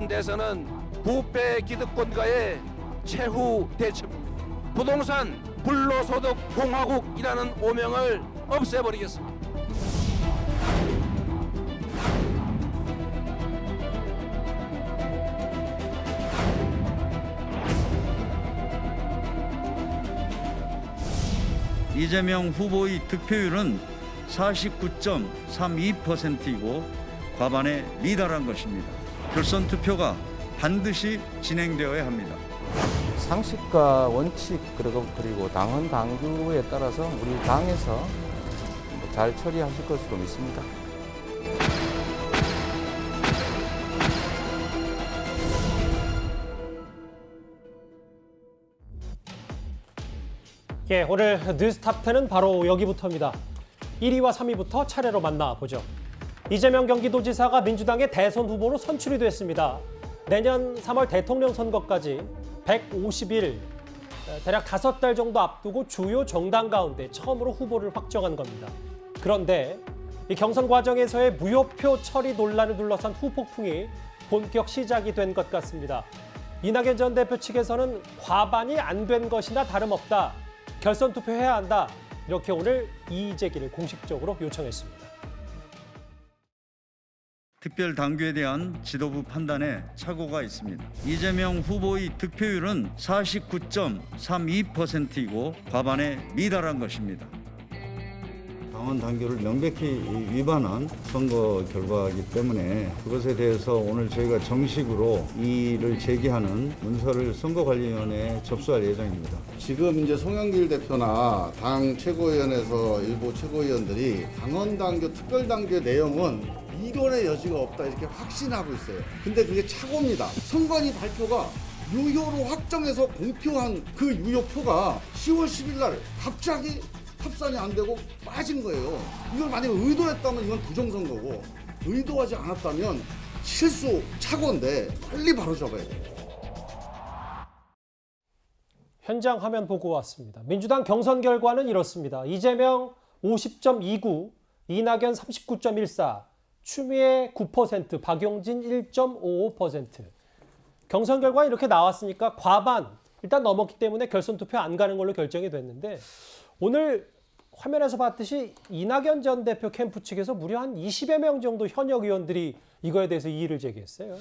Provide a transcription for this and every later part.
이번 대선은 부패 기득권과의 최후 대첩, 부동산 불로소득 공화국이라는 오명을 없애버리겠습니다. 이재명 후보의 득표율은 49.32%이고 과반에 미달한 것입니다. 결선 투표가 반드시 진행되어야 합니다. 상식과 원칙 그리고 당헌 당규에 따라서 우리 당에서 잘 처리하실 것으로 믿습니다. 예, 오늘 뉴스탑10은 바로 여기부터입니다. 1위와 3위부터 차례로 만나보죠. 이재명 경기도지사가 민주당의 대선 후보로 선출이 됐습니다. 내년 3월 대통령 선거까지 150일, 대략 5달 정도 앞두고 주요 정당 가운데 처음으로 후보를 확정한 겁니다. 그런데 이 경선 과정에서의 무효표 처리 논란을 둘러싼 후폭풍이 본격 시작이 된 것 같습니다. 이낙연 전 대표 측에서는 과반이 안 된 것이나 다름없다. 결선 투표해야 한다. 이렇게 오늘 이의 제기를 공식적으로 요청했습니다. 특별 당규에 대한 지도부 판단에 착오가 있습니다. 이재명 후보의 득표율은 49.32%이고 과반에 미달한 것입니다. 당원 당규를 명백히 위반한 선거 결과이기 때문에 그것에 대해서 오늘 저희가 정식으로 이의를 제기하는 문서를 선거관리위원회에 접수할 예정입니다. 지금 이제 송영길 대표나 당 최고위원회에서 일부 최고위원들이 당원 당규, 특별 당규의 내용은 이론의 여지가 없다 이렇게 확신하고 있어요. 근데 그게 착오입니다. 선관위 발표가 유효로 확정해서 공표한 그 유효표가 10월 10일 날 갑자기 합산이 안 되고 빠진 거예요. 이걸 만약에 의도했다면 이건 부정선거고 의도하지 않았다면 실수, 착오인데 빨리 바로잡아야 돼요. 현장 화면 보고 왔습니다. 민주당 경선 결과는 이렇습니다. 이재명 50.29, 이낙연 39.14, 추미애 9%, 박용진 1.55%. 경선 결과 이렇게 나왔으니까 과반 일단 넘었기 때문에 결선 투표 안 가는 걸로 결정이 됐는데 오늘 화면에서 봤듯이 이낙연 전 대표 캠프 측에서 무려 한 20여 명 정도 현역 의원들이 이거에 대해서 이의를 제기했어요.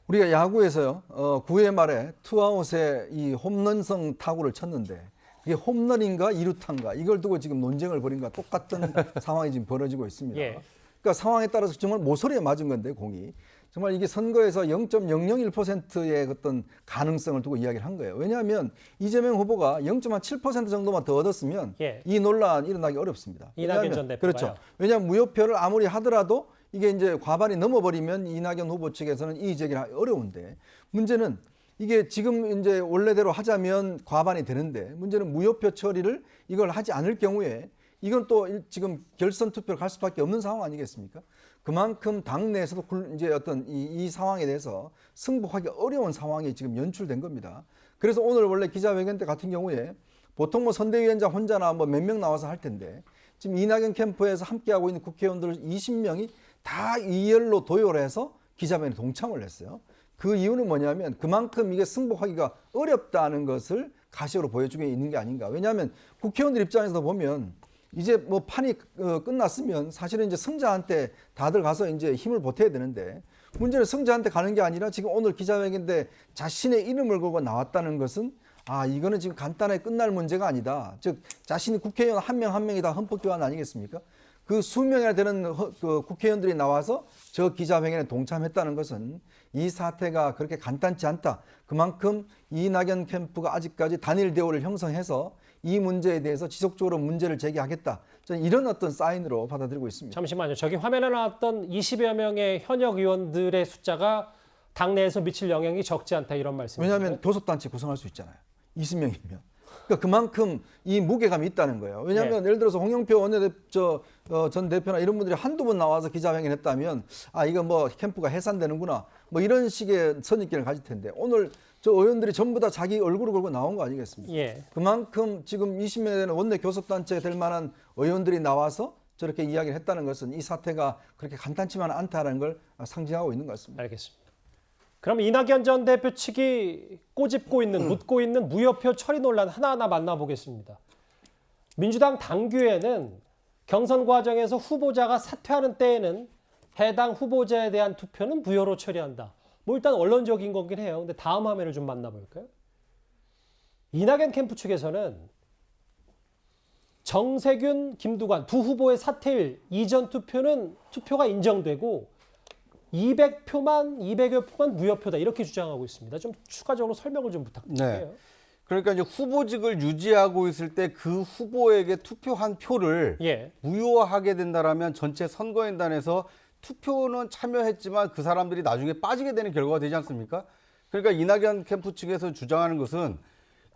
우리가 야구에서요, 9회 말에 투아웃에 이 홈런성 타구를 쳤는데 이게 홈런인가 이루타인가 이걸 두고 지금 논쟁을 벌인 것과 똑같은 상황이 지금 벌어지고 있습니다. 예. 그러니까 상황에 따라서 정말 모서리에 맞은 건데 공이 정말 이게 선거에서 0.001%의 어떤 가능성을 두고 이야기를 한 거예요. 왜냐하면 이재명 후보가 0.7% 정도만 더 얻었으면 예. 이 논란이 일어나기 어렵습니다. 이낙연 전 대표가요. 그렇죠. 왜냐하면 무효표를 아무리 하더라도 이게 이제 과반이 넘어버리면 이낙연 후보 측에서는 이의 제기를 하기 어려운데 문제는 이게 지금 이제 원래대로 하자면 과반이 되는데 문제는 무효표 처리를 이걸 하지 않을 경우에 이건 또 지금 결선 투표를 갈 수밖에 없는 상황 아니겠습니까? 그만큼 당내에서도 이제 어떤 이 상황에 대해서 승복하기 어려운 상황이 지금 연출된 겁니다. 그래서 오늘 원래 기자회견 때 같은 경우에 보통 뭐 선대위원장 혼자나 뭐 몇 명 나와서 할 텐데 지금 이낙연 캠프에서 함께하고 있는 국회의원들 20명이 다 이열로 도열해서 기자회견에 동참을 했어요. 그 이유는 뭐냐면 그만큼 이게 승복하기가 어렵다는 것을 가시로 보여주고 있는 게 아닌가. 왜냐하면 국회의원들 입장에서 보면 이제 뭐 판이 끝났으면 사실은 이제 승자한테 다들 가서 이제 힘을 보태야 되는데 문제는 승자한테 가는 게 아니라 지금 오늘 기자회견인데 자신의 이름을 걸고 나왔다는 것은 이거는 지금 간단하게 끝날 문제가 아니다. 즉 자신이 국회의원 한 명 한 명이 다 헌법기관 아니겠습니까? 그 수명이나 되는 그 국회의원들이 나와서 저 기자회견에 동참했다는 것은 이 사태가 그렇게 간단치 않다. 그만큼 이낙연 캠프가 아직까지 단일 대우를 형성해서 이 문제에 대해서 지속적으로 문제를 제기하겠다. 저는 이런 어떤 사인으로 받아들이고 있습니다. 잠시만요. 저기 화면에 나왔던 20여 명의 현역 의원들의 숫자가 당내에서 미칠 영향이 적지 않다 이런 말씀이죠. 왜냐하면 교섭단체 구성할 수 있잖아요. 20명이면. 그러니까 그만큼 이 무게감이 있다는 거예요. 왜냐하면 예를 들어서 홍영표 전 대표나 이런 분들이 한두 번 나와서 기자회견 했다면 이거 뭐 캠프가 해산되는구나. 뭐 이런 식의 선입견을 가질 텐데 오늘 저 의원들이 전부 다 자기 얼굴을 걸고 나온 거 아니겠습니까? 예. 그만큼 지금 20명 되는 원내 교섭단체 될 만한 의원들이 나와서 저렇게 이야기를 했다는 것은 이 사태가 그렇게 간단치만 않다는 걸 상징하고 있는 것 같습니다. 알겠습니다. 그럼 이낙연 전 대표 측이 꼬집고 있는, 묻고 있는 무효표 처리 논란 하나하나 만나보겠습니다. 민주당 당규에는 경선 과정에서 후보자가 사퇴하는 때에는 해당 후보자에 대한 투표는 무효로 처리한다. 뭐 일단 원론적인 거긴 해요. 근데 다음 화면을 좀 만나볼까요? 이낙연 캠프 측에서는 정세균, 김두관 두 후보의 사퇴일 이전 투표가 인정되고 200여 표만 무효표다 이렇게 주장하고 있습니다. 좀 추가적으로 설명을 좀 부탁드릴게요. 네. 그러니까 이제 후보직을 유지하고 있을 때 그 후보에게 투표한 표를 예. 무효화하게 된다라면 전체 선거인단에서 투표는 참여했지만 그 사람들이 나중에 빠지게 되는 결과가 되지 않습니까? 그러니까 이낙연 캠프 측에서 주장하는 것은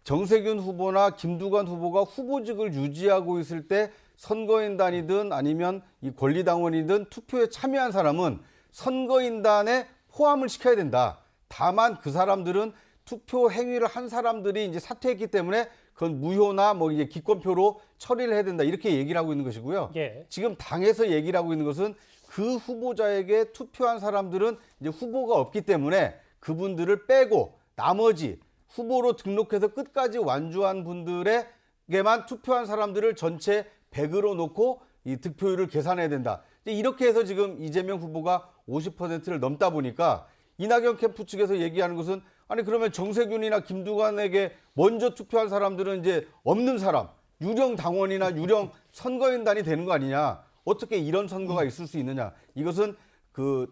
정세균 후보나 김두관 후보가 후보직을 유지하고 있을 때 선거인단이든 아니면 이 권리당원이든 투표에 참여한 사람은 선거인단에 포함을 시켜야 된다. 다만 그 사람들은 투표 행위를 한 사람들이 이제 사퇴했기 때문에 그건 무효나 뭐 이제 기권표로 처리를 해야 된다. 이렇게 얘기를 하고 있는 것이고요. 예. 지금 당에서 얘기를 하고 있는 것은 그 후보자에게 투표한 사람들은 이제 후보가 없기 때문에 그분들을 빼고 나머지 후보로 등록해서 끝까지 완주한 분들에게만 투표한 사람들을 전체 100으로 놓고 이 득표율을 계산해야 된다. 이렇게 해서 지금 이재명 후보가 50%를 넘다 보니까 이낙연 캠프 측에서 얘기하는 것은 아니 그러면 정세균이나 김두관에게 먼저 투표한 사람들은 이제 없는 사람, 유령 당원이나 유령 선거인단이 되는 거 아니냐. 어떻게 이런 선거가 있을 수 있느냐. 이것은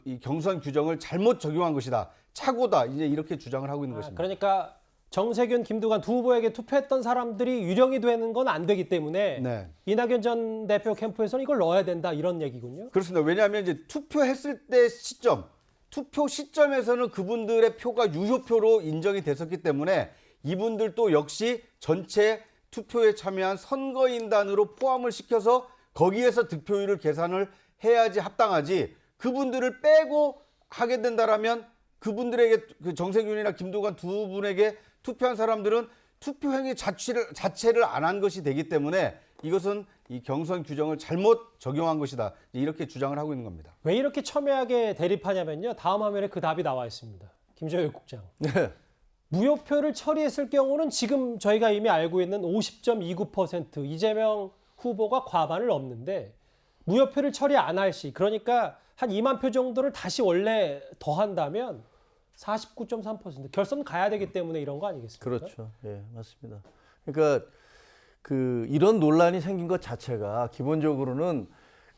이 경선 규정을 잘못 적용한 것이다. 착오다. 이제 이렇게 주장을 하고 있는 것입니다. 그러니까 정세균, 김두관 두 후보에게 투표했던 사람들이 유령이 되는 건 안 되기 때문에 네. 이낙연 전 대표 캠프에서는 이걸 넣어야 된다 이런 얘기군요. 그렇습니다. 왜냐하면 이제 투표했을 때 투표 시점에서는 그분들의 표가 유효표로 인정이 됐었기 때문에 이분들도 역시 전체 투표에 참여한 선거인단으로 포함을 시켜서 거기에서 득표율을 계산을 해야지 합당하지 그분들을 빼고 하게 된다라면 그분들에게 그 정세균이나 김두관 두 분에게 투표한 사람들은 투표 행위 자체를 안 한 것이 되기 때문에 이것은 이 경선 규정을 잘못 적용한 것이다. 이렇게 주장을 하고 있는 겁니다. 왜 이렇게 첨예하게 대립하냐면요. 다음 화면에 그 답이 나와 있습니다. 김재열 국장. 네. 무효표를 처리했을 경우는 지금 저희가 이미 알고 있는 50.29% 이재명 후보가 과반을 넘는데 무효표를 처리 안 할 시, 그러니까 한 2만 표 정도를 다시 원래 더한다면 49.3% 결선 가야 되기 때문에 이런 거 아니겠습니까? 그렇죠. 예, 맞습니다. 그러니까 이런 논란이 생긴 것 자체가 기본적으로는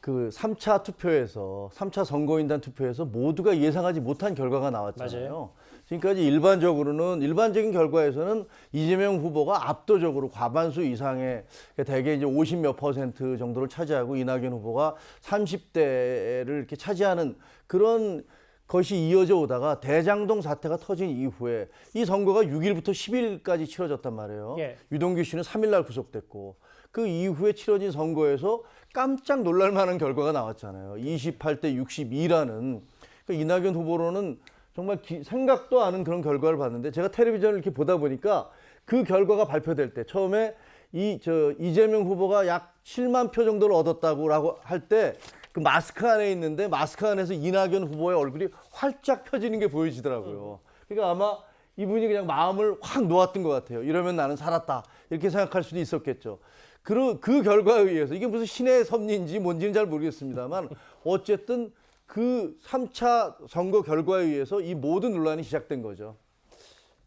3차 투표에서 3차 선거인단 투표에서 모두가 예상하지 못한 결과가 나왔잖아요. 맞아요. 지금까지 일반적인 결과에서는 이재명 후보가 압도적으로 과반수 이상의 대개 이제 50몇 % 정도를 차지하고 이낙연 후보가 30대를 이렇게 차지하는 그런 것이 이어져 오다가 대장동 사태가 터진 이후에 이 선거가 6일부터 10일까지 치러졌단 말이에요. 예. 유동규 씨는 3일 날 구속됐고 그 이후에 치러진 선거에서 깜짝 놀랄 만한 결과가 나왔잖아요. 28대 62라는 이낙연 후보로는 정말 생각도 않은 그런 결과를 봤는데 제가 텔레비전을 이렇게 보다 보니까 그 결과가 발표될 때 처음에 이재명 후보가 약 7만 표 정도를 얻었다고 할 때 그 마스크 안에 있는데 마스크 안에서 이낙연 후보의 얼굴이 활짝 펴지는 게 보여지더라고요. 그러니까 아마 이분이 그냥 마음을 확 놓았던 것 같아요. 이러면 나는 살았다 이렇게 생각할 수도 있었겠죠. 그 결과에 의해서 이게 무슨 신의 섭리인지 뭔지는 잘 모르겠습니다만 어쨌든 그 3차 선거 결과에 의해서 이 모든 논란이 시작된 거죠.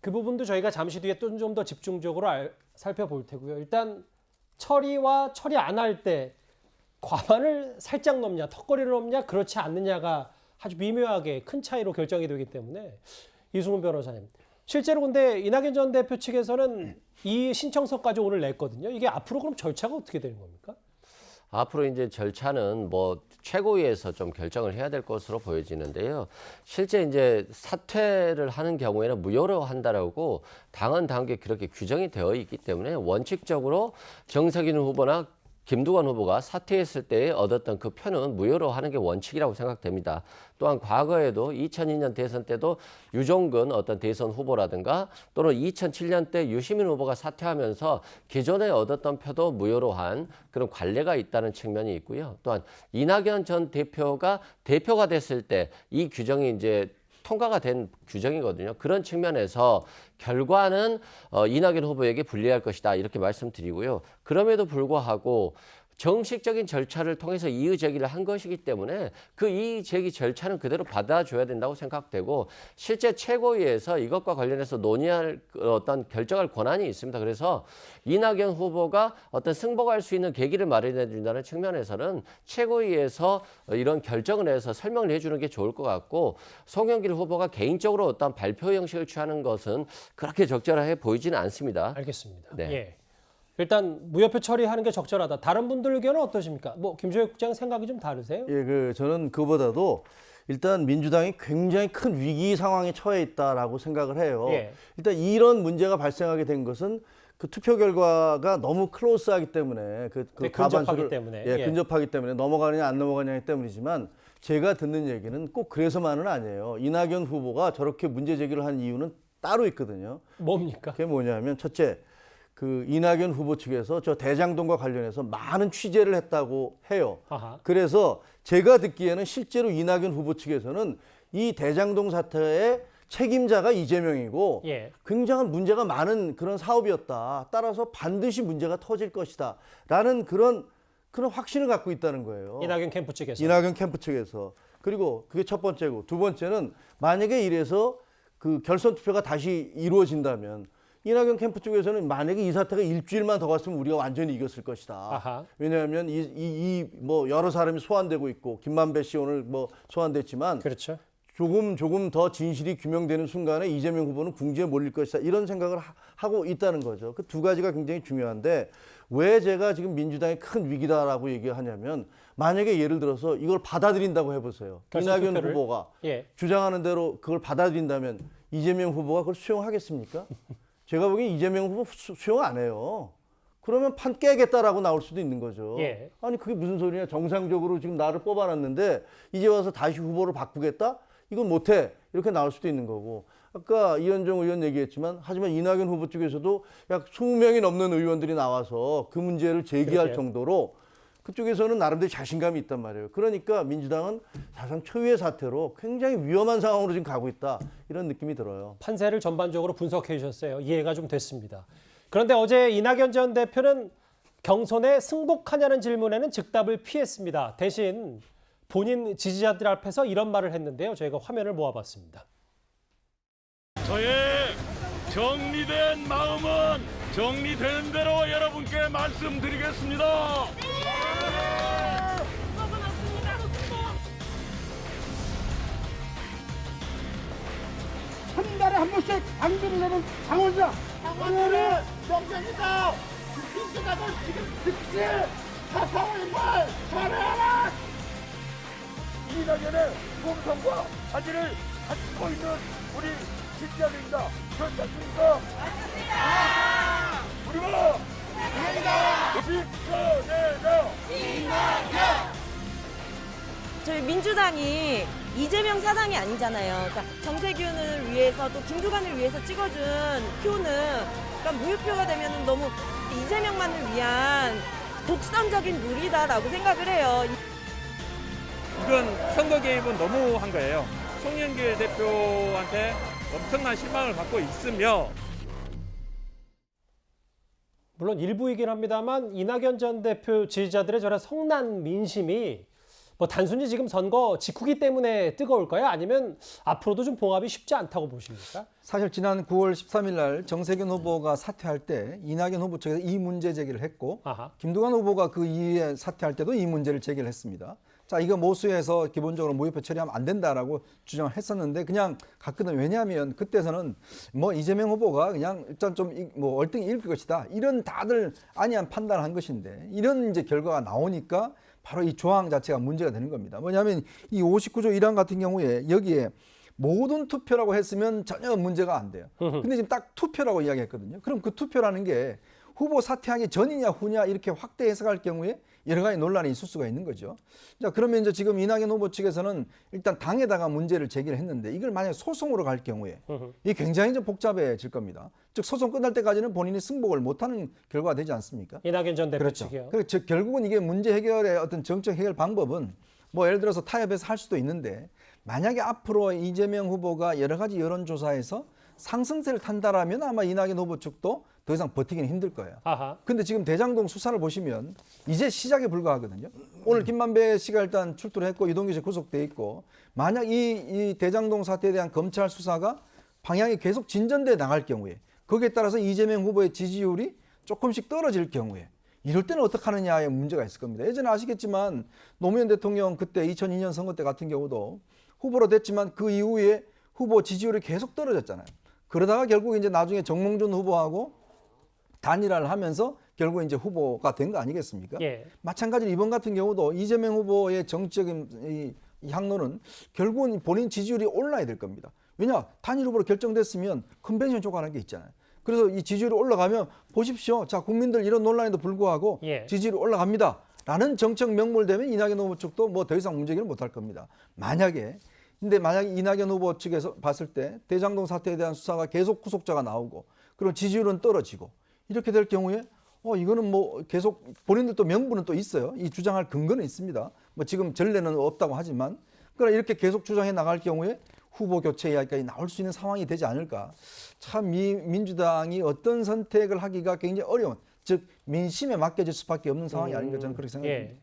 그 부분도 저희가 잠시 뒤에 또 좀 더 집중적으로 살펴볼 테고요. 일단 처리와 처리 안 할 때 과반을 살짝 넘냐, 턱걸이를 넘냐, 그렇지 않느냐가 아주 미묘하게 큰 차이로 결정이 되기 때문에 이승훈 변호사님. 실제로 근데 이낙연 전 대표 측에서는 이 신청서까지 오늘 냈거든요. 이게 앞으로 그럼 절차가 어떻게 되는 겁니까? 앞으로 이제 절차는 뭐 최고위에서 좀 결정을 해야 될 것으로 보여지는데요. 실제 이제 사퇴를 하는 경우에는 무효로 한다라고 당헌 당규에 그렇게 규정이 되어 있기 때문에 원칙적으로 정세균 후보나 김두관 후보가 사퇴했을 때 얻었던 그 표는 무효로 하는 게 원칙이라고 생각됩니다. 또한 과거에도 2002년 대선 때도 유종근 어떤 대선 후보라든가 또는 2007년 때 유시민 후보가 사퇴하면서 기존에 얻었던 표도 무효로 한 그런 관례가 있다는 측면이 있고요. 또한 이낙연 전 대표가 됐을 때 이 규정이 이제 통과가 된 규정이거든요. 그런 측면에서 결과는 이낙연 후보에게 불리할 것이다 이렇게 말씀드리고요. 그럼에도 불구하고 정식적인 절차를 통해서 이의 제기를 한 것이기 때문에 그 이의 제기 절차는 그대로 받아줘야 된다고 생각되고 실제 최고위에서 이것과 관련해서 논의할 어떤 결정할 권한이 있습니다. 그래서 이낙연 후보가 어떤 승복할 수 있는 계기를 마련해 준다는 측면에서는 최고위에서 이런 결정을 해서 설명을 해주는 게 좋을 것 같고 송영길 후보가 개인적으로 어떤 발표 형식을 취하는 것은 그렇게 적절해 보이지는 않습니다. 알겠습니다. 네. 예. 일단 무효표 처리하는 게 적절하다. 다른 분들 의견은 어떠십니까? 뭐 김종혁 국장 생각이 좀 다르세요? 예, 저는 그보다도 일단 민주당이 굉장히 큰 위기 상황에 처해 있다라고 생각을 해요. 예. 일단 이런 문제가 발생하게 된 것은 그 투표 결과가 너무 클로스하기 때문에 네, 근접하기 때문에. 예. 근접하기 때문에 넘어가느냐 안 넘어가느냐 때문이지만 제가 듣는 얘기는 꼭 그래서만은 아니에요. 이낙연 후보가 저렇게 문제 제기를 한 이유는 따로 있거든요. 뭡니까? 그게 뭐냐면 첫째, 그 이낙연 후보 측에서 저 대장동과 관련해서 많은 취재를 했다고 해요. 아하. 그래서 제가 듣기에는 실제로 이낙연 후보 측에서는 이 대장동 사태의 책임자가 이재명이고 예. 굉장한 문제가 많은 그런 사업이었다. 따라서 반드시 문제가 터질 것이다. 라는 그런 확신을 갖고 있다는 거예요. 이낙연 캠프 측에서. 이낙연 캠프 측에서. 그리고 그게 첫 번째고 두 번째는 만약에 이래서 그 결선 투표가 다시 이루어진다면 이낙연 캠프 쪽에서는 만약에 이 사태가 일주일만 더 갔으면 우리가 완전히 이겼을 것이다. 아하. 왜냐하면 뭐 여러 사람이 소환되고 있고 김만배 씨 오늘 뭐 소환됐지만 그렇죠. 조금 더 진실이 규명되는 순간에 이재명 후보는 궁지에 몰릴 것이다. 이런 생각을 하고 있다는 거죠. 그 두 가지가 굉장히 중요한데 왜 제가 지금 민주당이 큰 위기다라고 얘기하냐면 만약에 예를 들어서 이걸 받아들인다고 해보세요. 결선 이낙연 투표를? 후보가 예. 주장하는 대로 그걸 받아들인다면 이재명 후보가 그걸 수용하겠습니까? 제가 보기엔 이재명 후보 수용 안 해요. 그러면 판 깨겠다라고 나올 수도 있는 거죠. 예. 아니 그게 무슨 소리냐. 정상적으로 지금 나를 뽑아놨는데 이제 와서 다시 후보를 바꾸겠다? 이건 못해. 이렇게 나올 수도 있는 거고. 아까 이현정 의원 얘기했지만 하지만 이낙연 후보 쪽에서도 약 20명이 넘는 의원들이 나와서 그 문제를 제기할 그렇게요. 정도로 그쪽에서는 나름대로 자신감이 있단 말이에요. 그러니까 민주당은 사상 초유의 사태로 굉장히 위험한 상황으로 지금 가고 있다. 이런 느낌이 들어요. 판세를 전반적으로 분석해 주셨어요. 이해가 좀 됐습니다. 그런데 어제 이낙연 전 대표는 경선에 승복하냐는 질문에는 즉답을 피했습니다. 대신 본인 지지자들 앞에서 이런 말을 했는데요. 저희가 화면을 모아봤습니다. 저의 정리된 마음은 정리되는 대로 여러분께 말씀드리겠습니다. 한 달에 한 번씩 당비를 내는 당원자. 오늘은 명령이다. 민주당은 지금 즉시 사상의 말 잘해라. 이낙연의 공성과 자질을 갖고 있는 우리 지지자들입니다. 그렇지 않습니까? 맞습니다. 우리가 이낙연. 저희 민주당이 이재명 사당이 아니잖아요. 그러니까 정세균을 위해서 또 김두관을 위해서 찍어준 표는 그러니까 무효표가 되면 너무 이재명만을 위한 독선적인 룰이다라고 생각을 해요. 이건 선거 개입은 너무한 거예요. 송영길 대표한테 엄청난 실망을 받고 있으며 물론 일부이긴 합니다만 이낙연 전 대표 지지자들의 저런 성난 민심이 뭐 단순히 지금 선거 직후기 때문에 뜨거울까요? 아니면 앞으로도 좀 봉합이 쉽지 않다고 보십니까? 사실 지난 9월 13일 날 정세균 후보가 사퇴할 때 이낙연 후보 측에서 이 문제 제기를 했고 아하. 김두관 후보가 그 이후에 사퇴할 때도 이 문제를 제기를 했습니다. 자, 이거 모수해서 기본적으로 무효표 처리하면 안 된다라고 주장을 했었는데 그냥 갔거든요. 왜냐하면 그때서는 뭐 이재명 후보가 그냥 일단 좀 뭐 얼등히 이길 것이다. 이런 다들 안이한 판단을 한 것인데 이런 이제 결과가 나오니까 바로 이 조항 자체가 문제가 되는 겁니다. 뭐냐면 이 59조 1항 같은 경우에 여기에 모든 투표라고 했으면 전혀 문제가 안 돼요. 근데 지금 딱 투표라고 이야기했거든요. 그럼 그 투표라는 게 후보 사퇴하기 전이냐 후냐 이렇게 확대 해석할 경우에 여러 가지 논란이 있을 수가 있는 거죠. 자, 그러면 이제 지금 이낙연 후보 측에서는 일단 당에다가 문제를 제기를 했는데 이걸 만약에 소송으로 갈 경우에 이게 굉장히 좀 복잡해질 겁니다. 즉 소송 끝날 때까지는 본인이 승복을 못하는 결과가 되지 않습니까? 이낙연 전 대표 그렇죠. 측이요. 그래서 결국은 이게 문제 해결의 어떤 정책 해결 방법은 뭐 예를 들어서 타협해서 할 수도 있는데 만약에 앞으로 이재명 후보가 여러 가지 여론조사에서 상승세를 탄다라면 아마 이낙연 후보 측도 더 이상 버티기는 힘들 거예요. 아하. 근데 지금 대장동 수사를 보시면 이제 시작에 불과하거든요. 오늘 김만배 씨가 일단 출두를 했고 이동규 씨 구속돼 있고 만약 이 대장동 사태에 대한 검찰 수사가 방향이 계속 진전돼 나갈 경우에 거기에 따라서 이재명 후보의 지지율이 조금씩 떨어질 경우에 이럴 때는 어떻게 하느냐의 문제가 있을 겁니다. 예전에 아시겠지만 노무현 대통령 그때 2002년 선거 때 같은 경우도 후보로 됐지만 그 이후에 후보 지지율이 계속 떨어졌잖아요. 그러다가 결국 이제 나중에 정몽준 후보하고 단일화를 하면서 결국 이제 후보가 된 거 아니겠습니까? 예. 마찬가지로 이번 같은 경우도 이재명 후보의 정치적인 이 향로는 결국은 본인 지지율이 올라야 될 겁니다. 왜냐? 단일 후보로 결정됐으면 컨벤션 조건하는 게 있잖아요. 그래서 이 지지율이 올라가면 보십시오. 자, 국민들 이런 논란에도 불구하고 예. 지지율이 올라갑니다. 라는 정책 명물되면 이낙연 후보 측도 뭐 더 이상 문제기는 못할 겁니다. 만약에 이낙연 후보 측에서 봤을 때 대장동 사태에 대한 수사가 계속 구속자가 나오고 그리고 지지율은 떨어지고 이렇게 될 경우에 이거는 뭐 계속 본인들도 명분은 또 있어요. 이 주장할 근거는 있습니다. 뭐 지금 전례는 없다고 하지만 그러나 이렇게 계속 주장해 나갈 경우에 후보 교체 이야기까지 나올 수 있는 상황이 되지 않을까. 참 이 민주당이 어떤 선택을 하기가 굉장히 어려운, 즉 민심에 맡겨질 수밖에 없는 상황이 아닌가 저는 그렇게 생각합니다. 예.